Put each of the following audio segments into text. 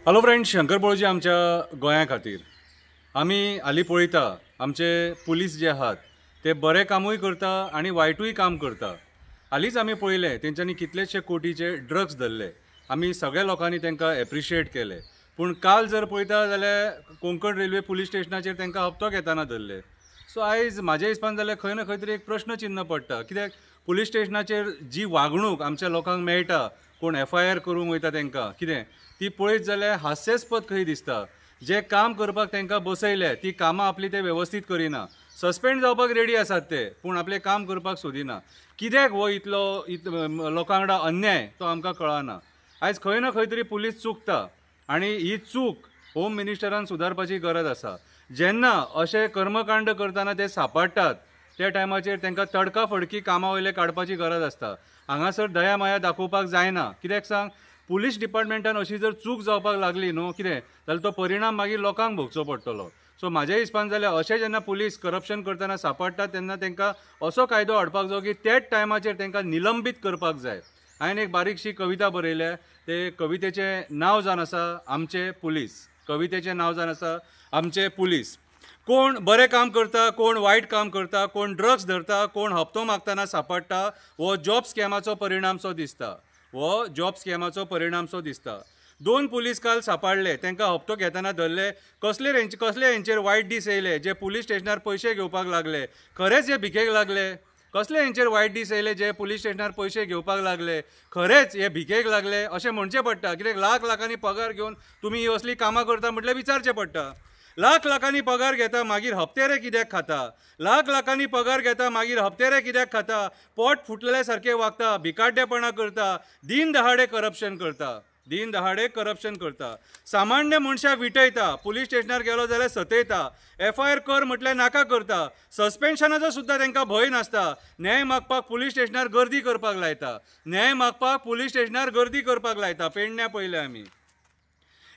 Hello friends, Shankar पळोवची आमच्या गोंया खातीर आमी हालीं पळयता आमचे पुलीस जे आहात ते बरें कामूय करता आनी वायटूय काम करता। हालींच आमी पळयलें तेंच्यांनी कितलेशे कोटीचे ड्रग्स धरले। आमी सगळ्या लोकांनी तांकां एप्रिशिएट केले। पूण काल जर पळयता जाल्यार कोंकण रेल्वे पुलीस स्टेशनाचेर तांकां हप्तो घेताना धरले। सो आयज म्हाज्या हिसपान जाल्यार खंय ना खंय तरी एक प्रश्न चिन्ह पडटा, कित्याक पुलीस स्टेशनाचेर जी वागणूक आमच्या लोकांक मेळटा, कोण FIR करूंक वयता तांकां कितें ती पळयत जाल्यार हास्यास्पद खंय दिसता। जे काम करपाक तांकां बसयले ती कामां आपली ते वेवस्थीत करिना, सस्पेंड जावपाक रेडी आसात ते, पूण आपलें काम करपाक सोदिना। कित्याक हो इतलो लोकां वांगडा अन्याय तो आमकां कळना। आयज खंय ना खंय तरी पुलीस चुकता आनी ही चूक होम मिनिस्टरान सुदारपाची गरज आसा। जेन्ना अशे कर्मकांड करतना ते सांपडटात त्या टायमाचेर तांकां तडकाफडकी कामा वयले काडपाची गरज आसता। हांगासर दया माया दाखोवपाक जायना। कित्याक सांग, पुलीस डिपार्टमेंटान अशी जर चूक जावपाक लागली न्हू कितें जाल्यार तो परिणाम मागीर लोकांक भोगचो पडटलो। सो म्हाज्या हिसपान जाल्यार अशें जेन्ना पुलीस करप्शन करतना सांपडटात तेन्ना तांकां असो कायदो हाडपाक जाय की त्याच टायमाचेर तांकां निलंबीत करपाक जाय। हांवें एक बारीकशी कविता बरयल्या, ते कवितेचें नांव जावन आसा आमचे पुलीस। कवितेचें नांव जावन आसा आमचे पुलीस। कोण बरें काम करता, कोण वायट काम करता, कोण ड्रग्स धरता, कोण हप्तो मागतना सांपडटा, हो जॉब स्कॅमाचो परिणामसो दिसता। हो जॉब स्कॅमाचो परिणामसो दिसता। दोन पुलीस काल सांपडले, तांकां हप्तो घेतना धरले। कसले हेंचेर वायट दीस येयले जे पुलीस स्टेशनार पयशे घेवपाक लागले। खरेंच हे भिकेक लागले? कसले हेंचेर वायट दीस येयले जे पुलीस स्टेशनार पयशे घेवपाक लागले? खरेंच हे भिकेक लागले अशें म्हणचें पडटा, कित्याक लाखांनी पगार घेवन तुमी ही असली कामां करता म्हटल्यार विचारचें पडटा। लाखांनी पगार घेता मागीर हप्तेरे कित्याक खाता? लाखांनी पगार घेता मागीर हप्तेरे कित्याक खाता? पोट फुटलेल्या सारखे वागता, भिकाड्डेपणा करता, दीन दहाडे करप्शन करता, दीन दहाडे करप्शन करता। सामान्य मनशाक विटयता, पुलीस स्टेशनार गेलो जाल्यार सतयता, FIR कर म्हटल्यार नाका करता, सस्पेन्शनाचो सुद्दां तांकां भंय नासता। न्याय मागपाक पुलीस स्टेशनार गर्दी करपाक लायता, न्याय मागपाक पुलीस स्टेशनार गर्दी करपाक लायता। पेडण्या पळयलें आमी।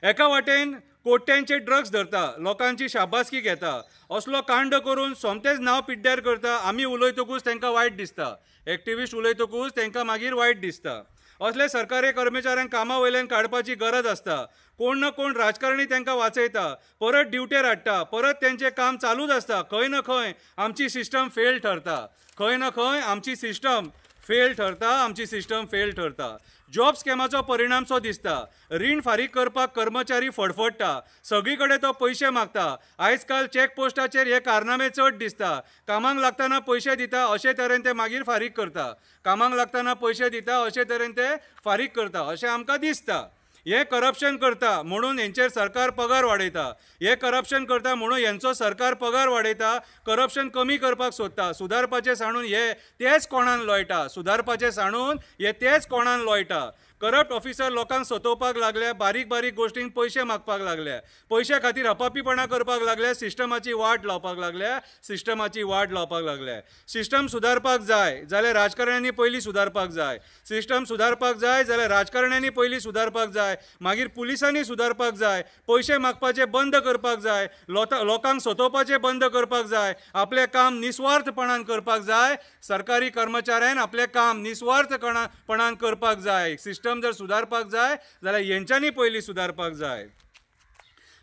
एका वाटेन कोट्यांचे ड्रग्स धरता, लोकांची शाबासकी घेता, असलो कांड करून सोमतेच नांव पिड्ड्यार करता। आमी उलयतकूच तांकां वायट दिसता, एक्टिविस्ट उलयतकूच तांकां मागीर वायट दिसता। असले सरकारी कर्मचाऱ्यांक कामा वयल्यान काडपाची गरज आसता। कोण ना कोण राजकारणी तांकां वाचयता, परत ड्युटेर हाडटा, परत तेंचें काम चालूच आसता। खंय ना खंय आमची सिस्टम फेल ठरता, खंय ना खंय आमची सिस्टम फेल ठरता, आमची सिस्टम फेल ठरता। जॉब स्कॅमाचो परिणामसो दिसता। रीण फारीक करपाक कर्मचारी फडफडटा, सगळी कडेन तो पयशे मागता। आयज काल चॅक पोस्टाचेर हे कारनामे चड दिसता। कामाक लागतना पयशे दिता अशे तरेन ते मागीर फारीक करता, कामाक लागतना पयशे दिता अशे तरेन ते फारीक करता अशें आमकां दिसता। हे करप्शन करता म्हणून हेंचेर सरकार पगार वाडयता, हे करप्शन करता म्हणून हेंचो सरकार पगार वाडयता, करप्शन कमी करपाक सोदता। सुदारपाचें सांडून हे तेच कोणान लोयटा, सुदारपाचें सांडून हे तेच कोणान लोयटा। करप्ट ऑफिसर लोकांक सतोवपाक लागल्या, बारीक बारीक गोश्टींक पयशे मागपाक लागल्या, पयशे खातीर हपापीपणा करपाक लागल्या, सिस्टमाची वाट लावपाक लागल्या, सिस्टमाची वाट लावपाक लागल्या। सिस्टम सुदारपाक जाय जाल्यार राजकारण्यांनी पयलीं सुदारपाक जाय, सिस्टम सुदारपाक जाय जाल्यार राजकारण्यांनी पयलीं सुदारपाक जाय, मागीर पुलिसांनी सुदारपाक जाय, पयशे मागपाचे बंद करपाक जाय, लोकांक सतोवपाचे बंद करपाक जाय, आपलें काम निस्वार्थपणान करपाक जाय। सरकारी कर्मचाऱ्यान आपलें काम निस्वार्थपणान करपाक जाय। सिस्टम जर सुदारपाक जाय जाल्यार हेंच्यांनी पयलीं सुदारपाक जाय।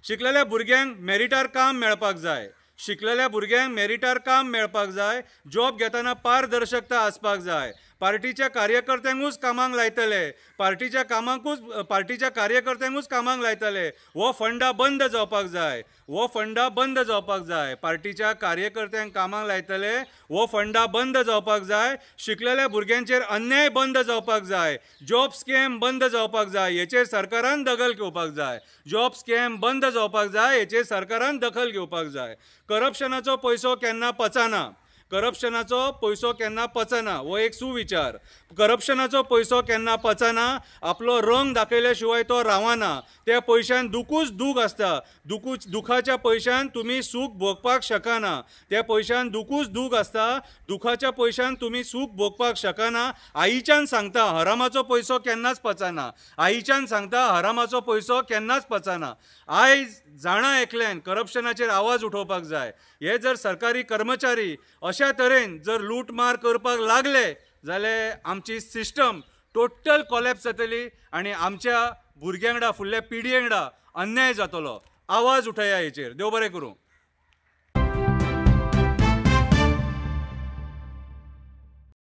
शिकलेल्या भुरग्यांक मेरिटार काम मेळपाक जाय, शिकलेल्या भुरग्यांक मेरिटार काम मेळपाक जाय। जॉब घेतना पारदर्शकता आसपाक जाय। पार्टीच्या कार्यकर्त्यांकूच कामाक लायतले, पार्टीच्या कार्यकर्त्यांकूच कामाक लायतले, हो फंडा बंद जावपाक जाय, हो फंडा बंद जावपाक जाय। पार्टीच्या कार्यकर्त्यांक कामाक लायतले, हो फंडा बंद जावपाक जाय। शिकलेल्या भुरग्यांचेर अन्याय बंद जावपाक जाय, जॉब स्कॅम बंद जावपाक जाय, हेचेर सरकारान दखल घेवपाक जाय, जॉब स्कॅम बंद जावपाक जाय, हेचेर सरकारान दखल घेवपाक जाय। करप्शनाचो पयसो केन्ना पचना, करप्शनाचो पयसो केन्ना पचना हो एक सुविचार। करप्शनाचो पयसो केन्ना पचना, आपलो रंग दाखयल्या शिवाय तो रावना। त्या पयशान दुखूच दूख आसता, दुखाच्या पयशान तुमी सूख भोगपाक शकना, त्या पयशान दुखूच दूख आसता, दुखाच्या पयशान तुमी सूख भोगपाक शकना। आईच्यान सांगता हरामाचो पयसो केन्नाच पचना, आईच्यान सांगता हरामाचो पयसो केन्नाच पचना। आयज जाणा एकल्यान करप्शनाचेर आवाज उठोवपाक जाय। हे जर सरकारी कर्मचारी अशा तरेन जर लूटमार करपाक लागले जाल्यार आमची सिस्टम टोटल कॉलॅप्स जातली आनी आमच्या भुरग्यांकडा फुडल्या पिडयेंकडा अन्याय जातलो. आवाज उठया हेचेर. देव बरें करूं.